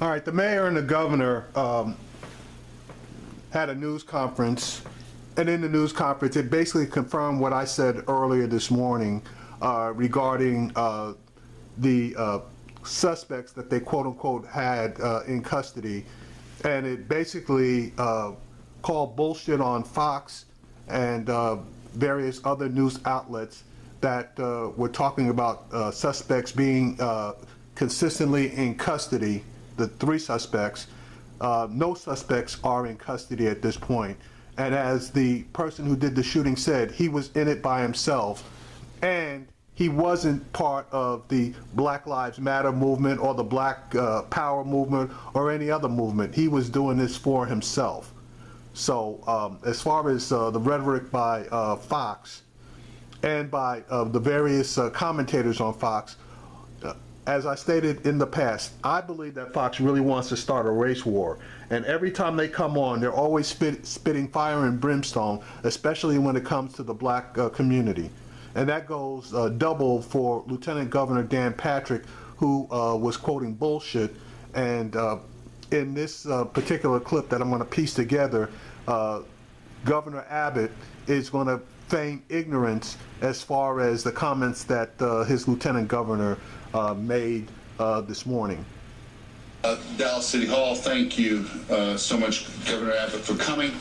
All right, the mayor and the governor had a news conference, and in the news conference, it basically confirmed what I said earlier this morning regarding the suspects that they quote-unquote had in custody. And it basically called bullshit on Fox and various other news outlets that were talking about suspects being consistently in custody, the 3 suspects. No suspects are in custody at this point. And as the person who did the shooting said, he was in it by himself, and he wasn't part of the Black Lives Matter movement or the Black Power movement or any other movement. He was doing this for himself. So as far as the rhetoric by Fox and by the various commentators on Fox, as I stated in the past, I believe that Fox really wants to start a race war. And every time they come on, they're always spitting fire and brimstone, especially when it comes to the black community. And that goes double for Lieutenant Governor Dan Patrick, who was quoting bullshit. And in this particular clip that I'm going to piece together, Governor Abbott is going to feign ignorance as far as the comments that his lieutenant governor made this morning. Dallas City Hall, thank you so much, Governor Abbott, for coming.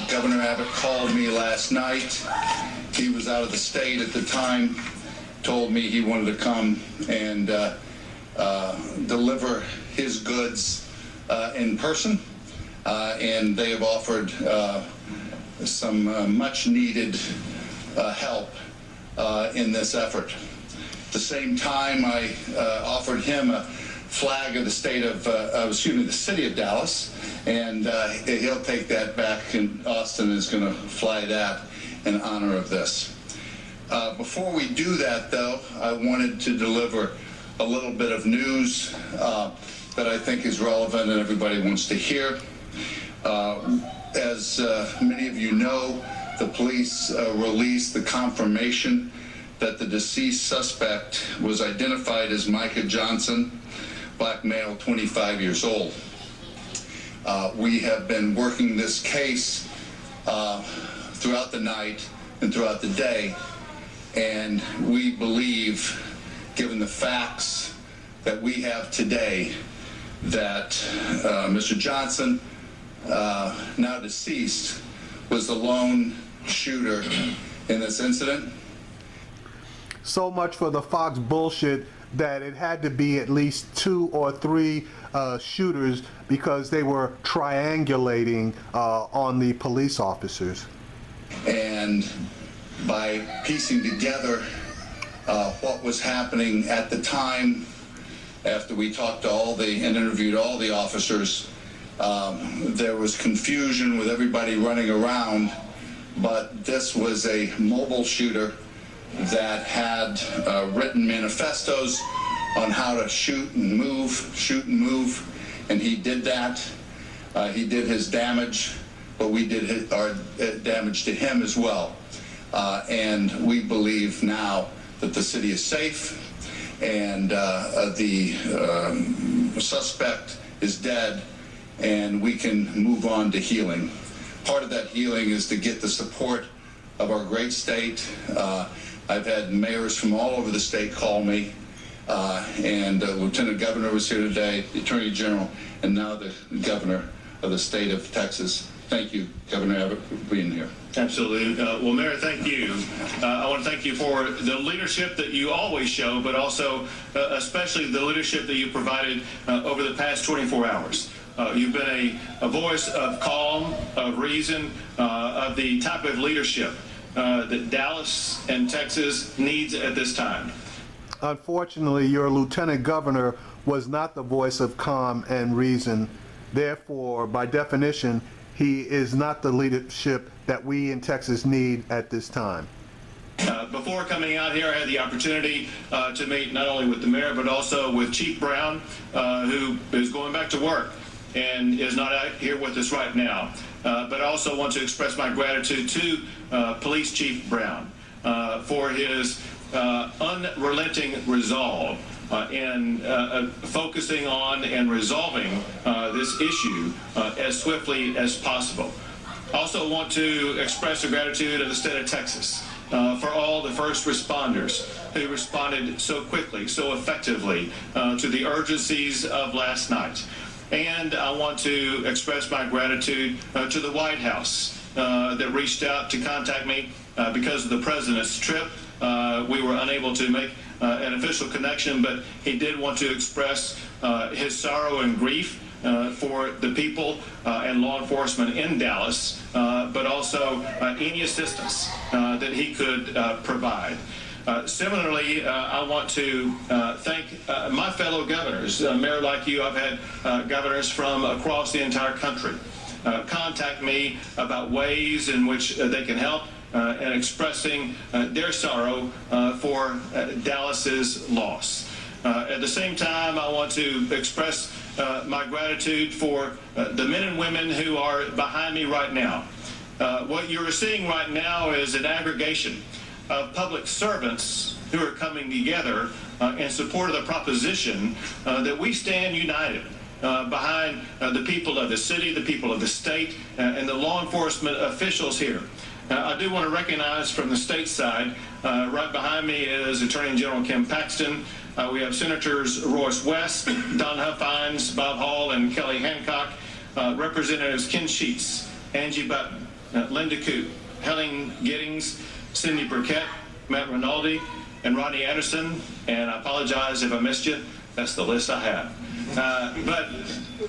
Governor Abbott called me last night. He was out of the state at the time, told me he wanted to come and deliver his goods in person, and they have offered some much needed help in this effort. At the same time, I offered him a flag of the state of, the city of Dallas, and he'll take that back in Austin and is going to fly that in honor of this. Before we do that, though, I wanted to deliver a little bit of news that I think is relevant and everybody wants to hear. As many of you know, the police released the confirmation that the deceased suspect was identified as Micah Johnson, black male, 25 years old. We have been working this case throughout the night and throughout the day, and we believe, given the facts that we have today, that Mr. Johnson, now deceased, was the lone shooter in this incident. So much for the Fox bullshit that it had to be at least 2 or 3 shooters because they were triangulating on the police officers. And by piecing together what was happening at the time, after we talked to and interviewed all the officers, there was confusion with everybody running around, but this was a mobile shooter that had written manifestos on how to shoot and move, and he did that. He did his damage, but we did our damage to him as well. And we believe now that the city is safe, and the suspect is dead, and we can move on to healing. Part of that healing is to get the support of our great state. I've had mayors from all over the state call me, and Lieutenant Governor was here today, the Attorney General, and now the Governor of the state of Texas. Thank you, Governor Abbott, for being here. Absolutely. Well, Mayor, thank you. I want to thank you for the leadership that you always show, but also especially the leadership that you provided over the past 24 hours. You've been a voice of calm, of reason, of the type of leadership that Dallas and Texas needs at this time. Unfortunately, your lieutenant governor was not the voice of calm and reason. Therefore, by definition, he is not the leadership that we in Texas need at this time. Before coming out here, I had the opportunity to meet not only with the mayor, but also with Chief Brown, who is going back to work and is not out here with us right now. But I also want to express my gratitude to Police Chief Brown for his unrelenting resolve in focusing on and resolving this issue as swiftly as possible. Also want to express a gratitude of the state of Texas for all the first responders who responded so quickly, so effectively to the urgencies of last night. And I want to express my gratitude to the White House that reached out to contact me because of the president's trip. We were unable to make an official connection, but he did want to express his sorrow and grief for the people and law enforcement in Dallas, but also any assistance that he could provide. Similarly, I want to thank my fellow governors. Mayor, like you, I've had governors from across the entire country contact me about ways in which they can help and expressing their sorrow for Dallas's loss. At the same time, I want to express my gratitude for the men and women who are behind me right now. What you're seeing right now is an aggregation of public servants who are coming together in support of the proposition that we stand united behind the people of the city, the people of the state, and the law enforcement officials here. I do want to recognize from the state side, right behind me is Attorney General Kim Paxton. We have Senators Royce West, Don Huffines, Bob Hall, and Kelly Hancock, Representatives Ken Sheets, Angie Button, Linda Coote, Helen Giddings, Cindy Burkett, Matt Rinaldi, and Rodney Anderson. And I apologize if I missed you. That's the list I have. But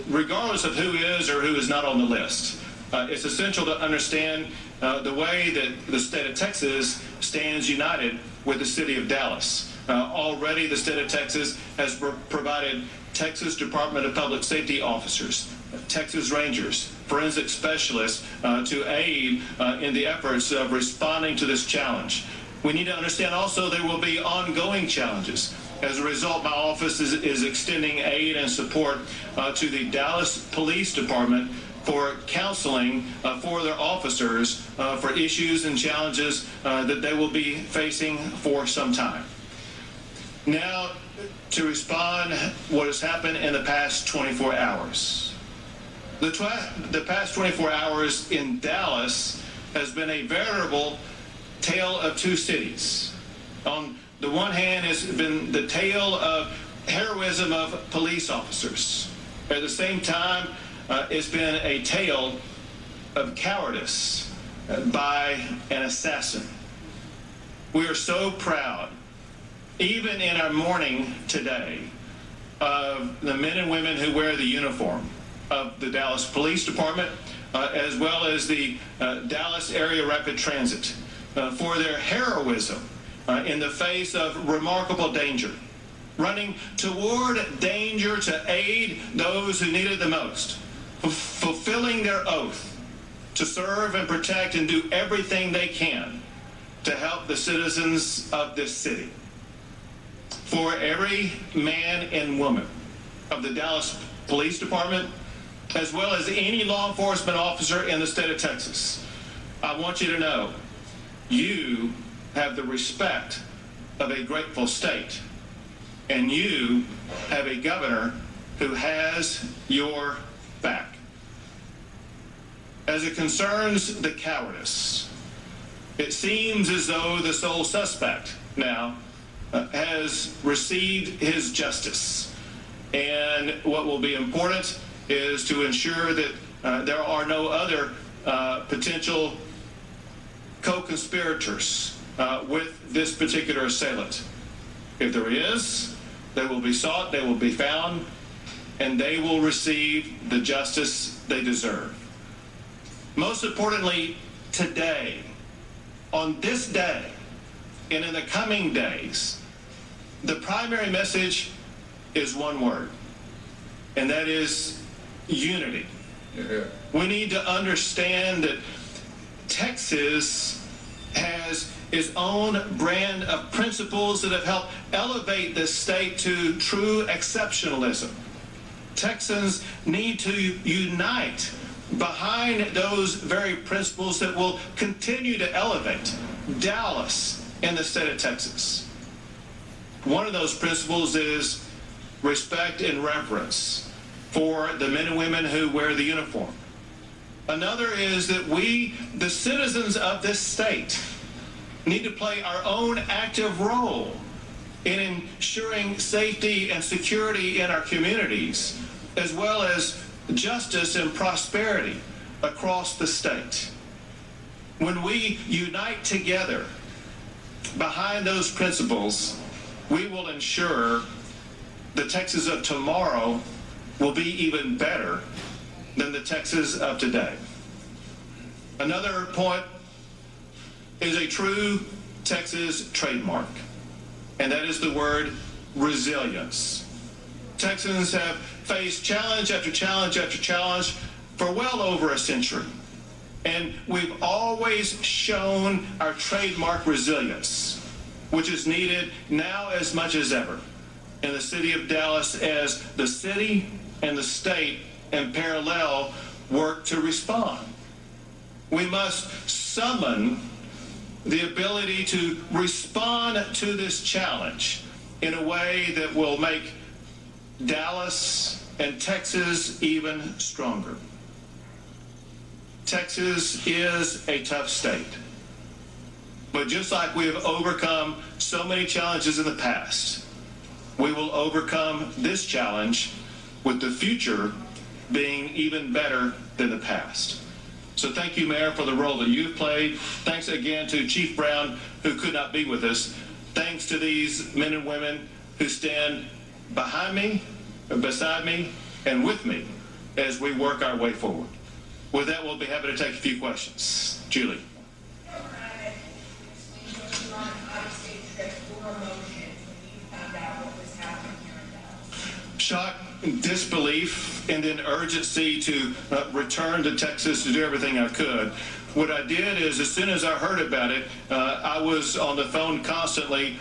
regardless of who is or who is not on the list, it's essential to understand the way that the state of Texas stands united with the city of Dallas. Already the state of Texas has provided Texas Department of Public Safety officers, Texas Rangers, forensic specialists to aid in the efforts of responding to this challenge. We need to understand also there will be ongoing challenges. As a result, my office is extending aid and support to the Dallas Police Department for counseling for their officers for issues and challenges that they will be facing for some time. Now, to respond what has happened in the past 24 hours. The past 24 hours in Dallas has been a veritable tale of two cities. On the one hand, it's been the tale of heroism of police officers. At the same time, it's been a tale of cowardice by an assassin. We are so proud, even in our mourning today, of the men and women who wear the uniform of the Dallas Police Department, as well as the Dallas Area Rapid Transit, for their heroism in the face of remarkable danger, running toward danger to aid those who need it the most, fulfilling their oath to serve and protect and do everything they can to help the citizens of this city. For every man and woman of the Dallas Police Department, as well as any law enforcement officer in the state of Texas, I want you to know you have the respect of a grateful state, and you have a governor who has your back. As it concerns the cowardice, it seems as though the sole suspect now has received his justice. And what will be important is to ensure that there are no other potential co-conspirators with this particular assailant. If there is, they will be sought, they will be found, and they will receive the justice they deserve. Most importantly, today, on this day, and in the coming days, the primary message is one word, and that is unity. Yeah. We need to understand that Texas has its own brand of principles that have helped elevate this state to true exceptionalism. Texans need to unite behind those very principles that will continue to elevate Dallas and the state of Texas. One of those principles is respect and reverence for the men and women who wear the uniform. Another is that we, the citizens of this state, need to play our own active role in ensuring safety and security in our communities, as well as justice and prosperity across the state. When we unite together behind those principles, we will ensure the Texas of tomorrow will be even better than the Texas of today. Another point is a true Texas trademark, and that is the word resilience. Texans have faced challenge after challenge after challenge for well over a century, and we've always shown our trademark resilience, which is needed now as much as ever in the city of Dallas as the city and the state in parallel work to respond. We must summon the ability to respond to this challenge in a way that will make Dallas and Texas even stronger. Texas is a tough state, but just like we have overcome so many challenges in the past, we will overcome this challenge with the future being even better than the past. So thank you, Mayor, for the role that you've played. Thanks again to Chief Brown, who could not be with us. Thanks to these men and women who stand behind me, beside me, and with me as we work our way forward. With that, we'll be happy to take a few questions. Julie. Shock, disbelief, and then urgency to return to Texas to do everything I could. What I did is, as soon as I heard about it, I was on the phone constantly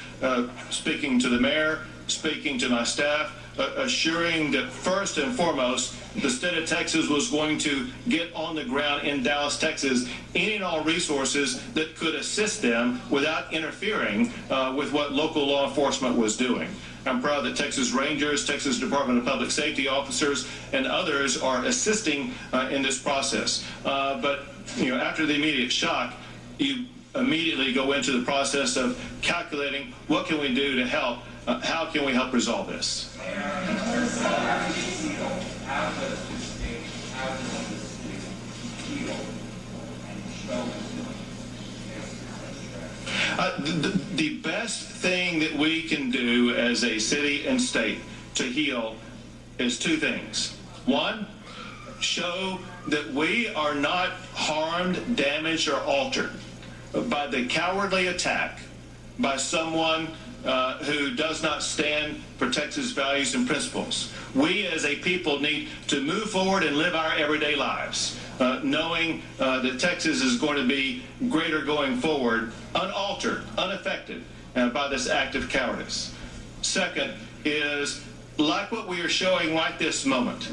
speaking to the mayor, speaking to my staff, assuring that first and foremost, the state of Texas was going to get on the ground in Dallas, Texas, any and all resources that could assist them without interfering with what local law enforcement was doing. I'm proud that Texas Rangers, Texas Department of Public Safety officers, and others are assisting in this process. But after the immediate shock, you immediately go into the process of calculating what can we do to help. How can we help resolve this? The best thing that we can do as a city and state to heal is two things. One, show that we are not harmed, damaged, or altered by the cowardly attack by someone who does not stand for Texas values and principles. We as a people need to move forward and live our everyday lives, knowing that Texas is going to be greater going forward, unaltered, unaffected by this act of cowardice. Second is, like what we are showing right this moment,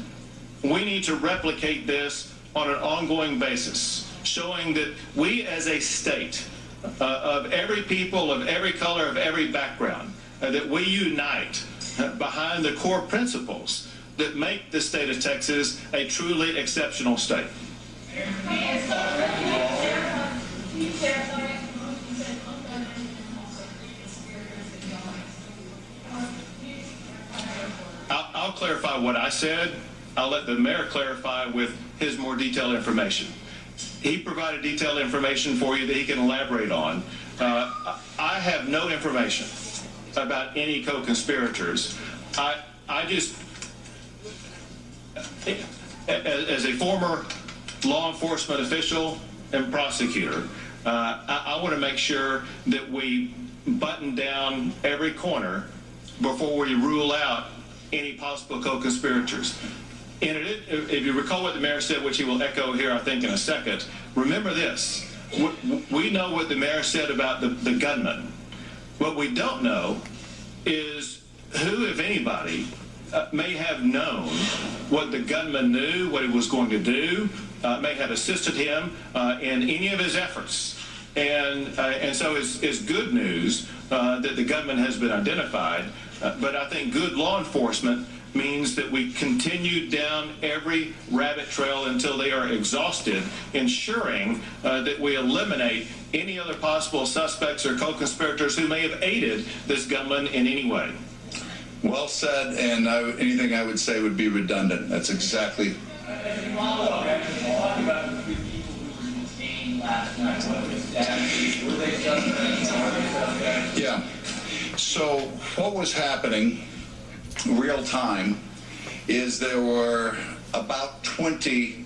we need to replicate this on an ongoing basis, showing that we as a state of every people, of every color, of every background, that we unite behind the core principles that make the state of Texas a truly exceptional state. I'll clarify what I said. I'll let the mayor clarify with his more detailed information. He provided detailed information for you that he can elaborate on. I have no information about any co-conspirators. I just, as a former law enforcement official and prosecutor, I want to make sure that we button down every corner before we rule out any possible co-conspirators. And if you recall what the mayor said, which he will echo here, I think, in a second, remember this. We know what the mayor said about the gunman. What we don't know is who, if anybody, may have known what the gunman knew, what he was going to do, may have assisted him in any of his efforts. And so it's good news that the gunman has been identified. But I think good law enforcement means that we continue down every rabbit trail until they are exhausted, ensuring that we eliminate any other possible suspects or co-conspirators who may have aided this gunman in any way. Well said, and anything I would say would be redundant. That's exactly. Yeah. So what was happening real time is there were about 20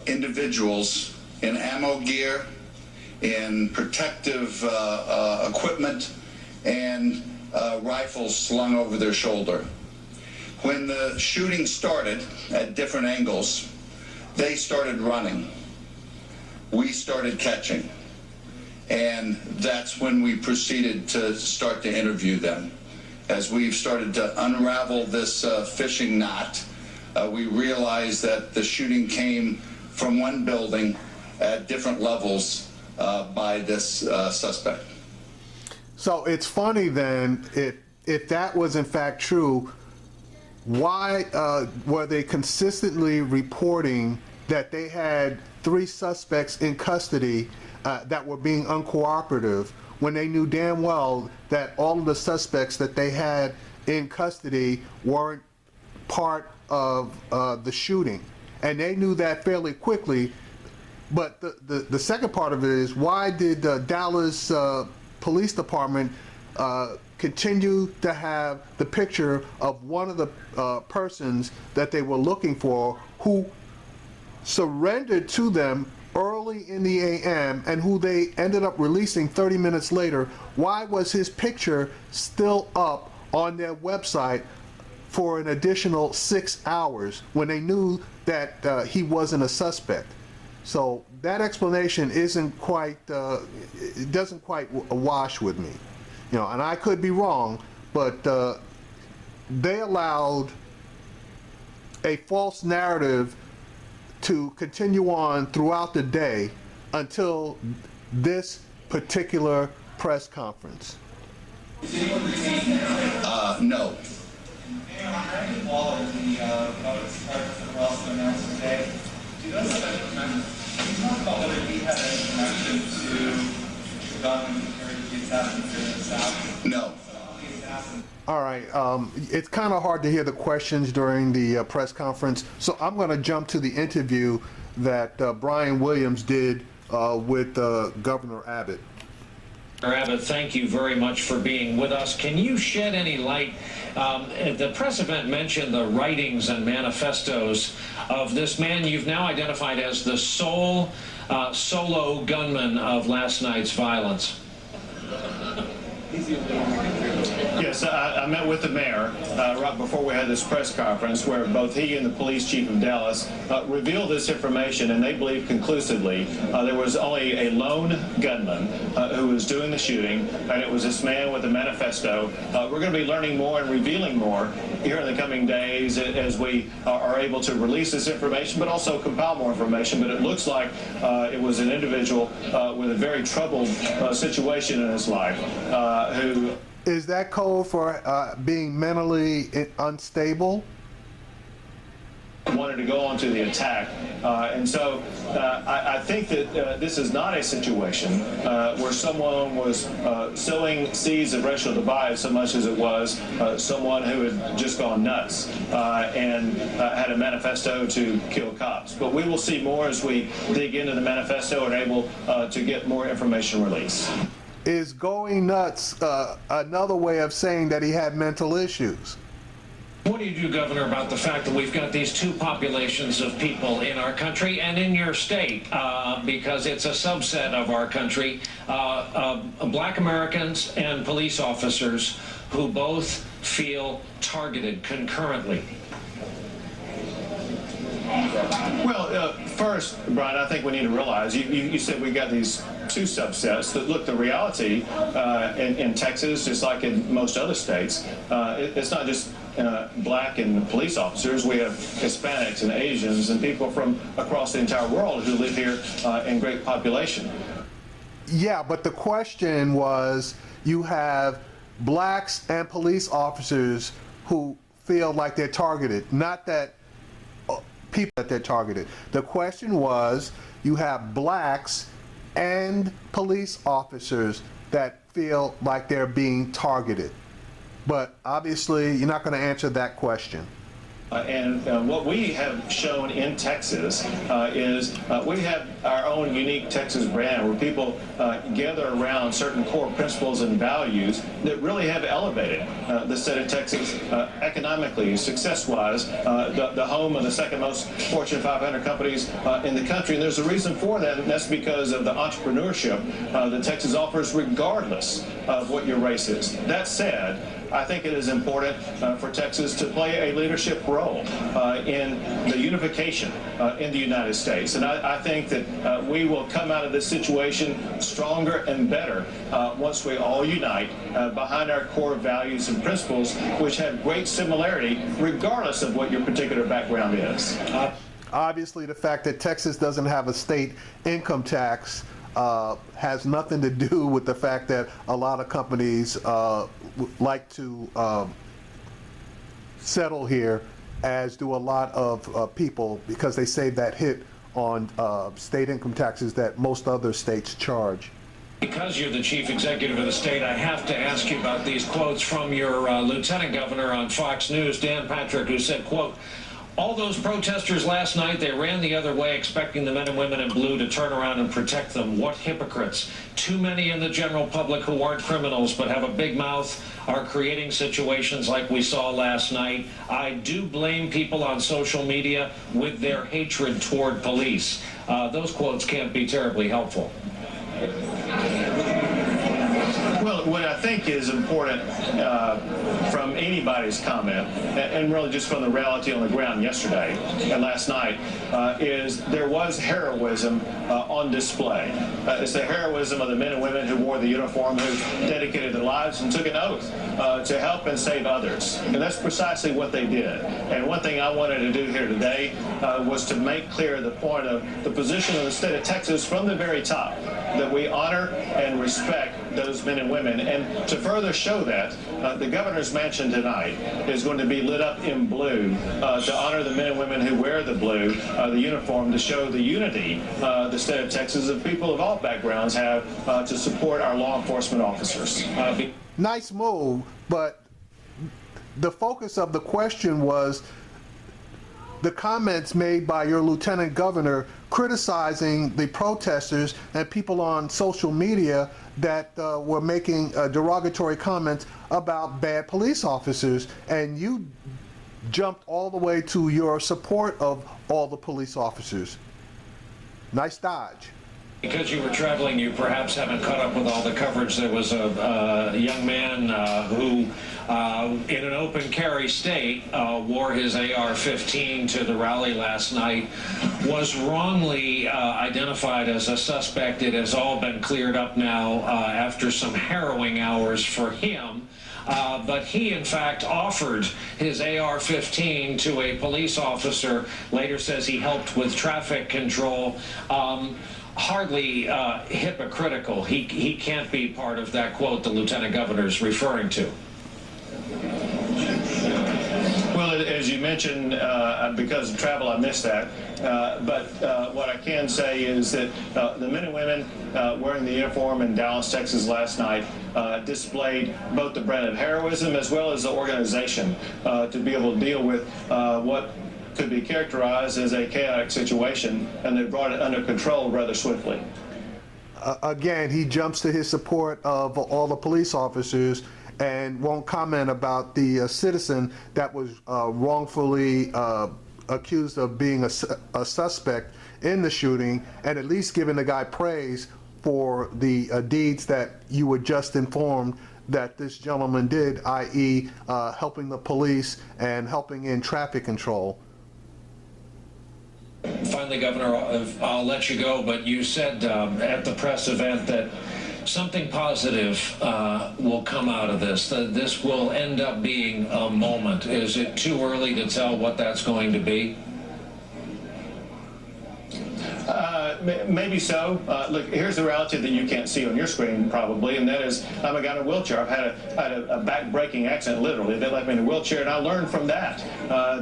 individuals in ammo gear, in protective equipment, and rifles slung over their shoulder. When the shooting started at different angles, they started running. We started catching. And that's when we proceeded to start to interview them. As we've started to unravel this fishing knot, we realized that the shooting came from one building at different levels by this suspect. So it's funny then, if that was in fact true, why were they consistently reporting that they had 3 suspects in custody that were being uncooperative when they knew damn well that all of the suspects that they had in custody weren't part of the shooting? And they knew that fairly quickly. But the second part of it is, why did Dallas Police Department continue to have the picture of one of the persons that they were looking for, who surrendered to them early in the AM and who they ended up releasing 30 minutes later? Why was his picture still up on their website for an additional 6 hours when they knew that he wasn't a suspect? So that explanation isn't quite, it doesn't quite wash with me. You know, and I could be wrong, but they allowed a false narrative to continue on throughout the day until this particular press conference. No. No. All right, it's kind of hard to hear the questions during the press conference, so I'm going to jump to the interview that Brian Williams did with Governor Abbott. Abbott, thank you very much for being with us. Can you shed any light? The press event mentioned the writings and manifestos of this man you've now identified as the sole solo gunman of last night's violence. Yes, I met with the mayor right before we had this press conference, where both he and the police chief of Dallas revealed this information, and they believe conclusively there was only a lone gunman who was doing the shooting, and it was this man with a manifesto. We're going to be learning more and revealing more here in the coming days as we are able to release this information, but also compile more information. But it looks like it was an individual with a very troubled situation in his life who... Is that code for being mentally unstable? Wanted to go on to the attack. And so I think that this is not a situation where someone was sowing seeds of racial divide so much as it was someone who had just gone nuts and had a manifesto to kill cops. But we will see more as we dig into the manifesto and are able to get more information released. Is going nuts another way of saying that he had mental issues? What do you do, Governor, about the fact that we've got these 2 populations of people in our country and in your state, because it's a subset of our country, Black Americans and police officers who both feel targeted concurrently? Well, first, Brian, I think we need to realize, you said we got these 2 subsets. That look, the reality in Texas, just like in most other states, it's not just black and police officers. We have Hispanics and Asians and people from across the entire world who live here in great population. Yeah, but the question was, you have blacks and police officers who feel like they're targeted, not that people that they're targeted. The question was, you have blacks and police officers that feel like they're being targeted. But obviously, you're not going to answer that question. And what we have shown in Texas is we have our own unique Texas brand where people gather around certain core principles and values that really have elevated the state of Texas economically, success-wise, the home of the second most Fortune 500 companies in the country. And there's a reason for that, and that's because of the entrepreneurship that Texas offers regardless of what your race is. That said, I think it is important for Texas to play a leadership role in the unification in the United States. And I think that we will come out of this situation stronger and better once we all unite behind our core values and principles, which have great similarity regardless of what your particular background is. Obviously, the fact that Texas doesn't have a state income tax has nothing to do with the fact that a lot of companies like to settle here, as do a lot of people, because they save that hit on state income taxes that most other states charge. Because you're the chief executive of the state, I have to ask you about these quotes from your lieutenant governor on Fox News, Dan Patrick, who said, quote, "All those protesters last night, they ran the other way expecting the men and women in blue to turn around and protect them. What hypocrites. Too many in the general public who aren't criminals but have a big mouth are creating situations like we saw last night. I do blame people on social media with their hatred toward police." Those quotes can't be terribly helpful. Well, what I think is important from anybody's comment, and really just from the reality on the ground yesterday and last night, is there was heroism on display. It's the heroism of the men and women who wore the uniform, who dedicated their lives and took an oath to help and save others. And that's precisely what they did. And one thing I wanted to do here today was to make clear the point of the position of the state of Texas from the very top, that we honor and respect those men and women. And to further show that, the governor's mansion tonight is going to be lit up in blue to honor the men and women who wear the blue, the uniform, to show the unity the state of Texas and people of all backgrounds have to support our law enforcement officers. Nice move, but the focus of the question was the comments made by your lieutenant governor criticizing the protesters and people on social media that were making derogatory comments about bad police officers, and you jumped all the way to your support of all the police officers. Nice dodge. Because you were traveling, you perhaps haven't caught up with all the coverage. There was a young man who, in an open carry state, wore his AR-15 to the rally last night, was wrongly identified as a suspect. It has all been cleared up now after some harrowing hours for him. But he, in fact, offered his AR-15 to a police officer, later says he helped with traffic control. Hardly hypocritical. He can't be part of that quote the lieutenant governor is referring to. Well, as you mentioned, because of travel, I missed that. But what I can say is that the men and women wearing the uniform in Dallas, Texas last night displayed both the brand of heroism as well as the organization to be able to deal with what could be characterized as a chaotic situation, and they brought it under control rather swiftly. Again, he jumps to his support of all the police officers and won't comment about the citizen that was wrongfully accused of being a suspect in the shooting, and at least giving the guy praise for the deeds that you were just informed that this gentleman did, i.e. helping the police and helping in traffic control. Finally, Governor, I'll let you go, but you said at the press event that something positive will come out of this. This will end up being a moment. Is it too early to tell what that's going to be? Maybe so. Look, here's the reality that you can't see on your screen probably, and that is I'm a guy in a wheelchair. I've had a back-breaking accident, literally. They left me in a wheelchair, and I learned from that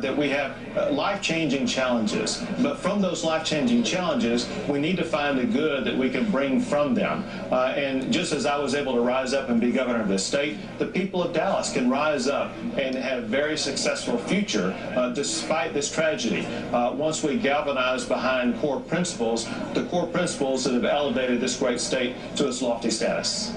that we have life-changing challenges. But from those life-changing challenges, we need to find the good that we can bring from them. And just as I was able to rise up and be governor of this state, the people of Dallas can rise up and have a very successful future despite this tragedy. Once we galvanize behind core principles, the core principles that have elevated this great state to its lofty status.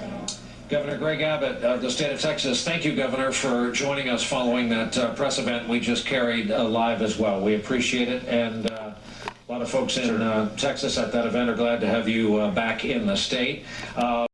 Governor Greg Abbott of the state of Texas, thank you, Governor, for joining us following that press event we just carried live as well. We appreciate it, and a lot of folks in Texas at that event are glad to have you back in the state.